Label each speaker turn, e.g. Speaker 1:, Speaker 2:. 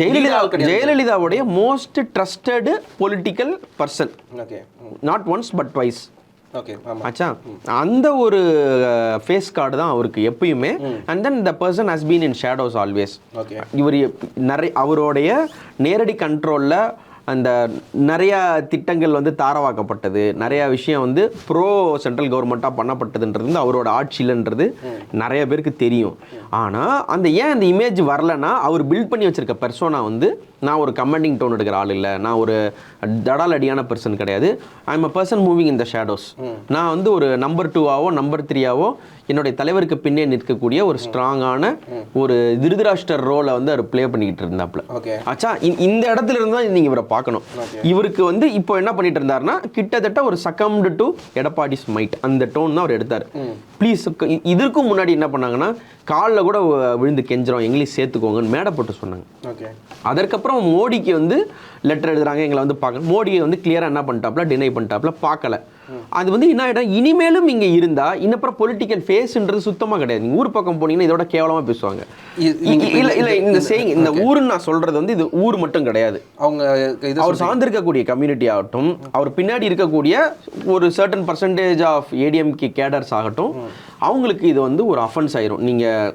Speaker 1: ஜெயலலிதாவுடைய most trusted political person, not once but twice. ஆச்சா, அந்த ஒரு ஃபேஸ் கார்டு தான் அவருக்கு எப்பயுமே. And then the person has been in shadows always. இவர் நிறைய அவருடைய நேரடி கண்ட்ரோலில் அந்த நிறையா திட்டங்கள் வந்து தாரவாக்கப்பட்டது, நிறையா விஷயம் வந்து ப்ரோ சென்ட்ரல் கவர்மெண்ட்டாக பண்ணப்பட்டதுன்றது அவரோட ஆட்சியிலன்றது நிறைய பேருக்கு தெரியும். ஆனால் அந்த ஏன் அந்த இமேஜ் வரலன்னா, அவர் பில்ட் பண்ணி வச்சிருக்க பெர்சோனா வந்து நான் ஒரு கமெண்டிங் டோன் எடுக்கிற ஆள் இல்லை, நான் ஒரு தடால் அடியான பர்சன் கிடையாது, I am a person moving in the shadows. நான் வந்து ஒரு நம்பர் 2ஆவோ நம்பர் 3ஆவோ என்னுடைய தலைவருக்கு பின்னே நிற்கக்கூடிய ஒரு ஸ்ட்ராங்கான ஒரு திருதராஷ்டர் ரோலை வந்து அவர் ப்ளே பண்ணிக்கிட்டு இருந்தாப்புல. ஆச்சா, இந்த இடத்துல இருந்து தான் நீங்கள் இவரை பார்க்கணும். இவருக்கு வந்து இப்போ என்ன பண்ணிட்டு இருந்தாருன்னா, கிட்டத்தட்ட ஒரு சக்கம்டு டு எடப்பாடிஸ் மைட் அந்த டோன் தான் அவர் எடுத்தார். ப்ளீஸ், இதற்கும் முன்னாடி என்ன பண்ணாங்கன்னா, காலில் கூட விழுந்து கெஞ்சிரும், எங்களையும் சேர்த்துக்கோங்கன்னு மேடை போட்டு சொன்னாங்க. அதற்கப்புறம் மோடிக்கு வந்து லெட்டர் எழுதுறாங்க, எங்களை வந்து பார்க்க. மோடியை வந்து கிளியராக என்ன பண்ணிட்டாப்ல, டினை பண்ணிட்டாப்ல, பார்க்கல. அது வந்து என்ன ஆகிடும், இனிமேலும் இங்கே இருந்தால் இன்னப்புறம் பொலிட்டிக்கல் ஃபேஸ்ன்றது சுத்தமாக கிடையாது. நீங்கள் ஊர் பக்கம் போனீங்கன்னா இதோட கேவலமாக பேசுவாங்க. இல்லை இந்த சேயிங், இந்த ஊருன்னு நான் சொல்கிறது வந்து இது ஊர் மட்டும் கிடையாது. அவர் சார்ந்திருக்கக்கூடிய கம்யூனிட்டி ஆகட்டும், அவர் பின்னாடி இருக்கக்கூடிய ஒரு certain percentage of ADMK cadres ஆகட்டும், அவங்களுக்கு இது வந்து ஒரு அஃபென்ஸ் ஆயிரும். நீங்கள்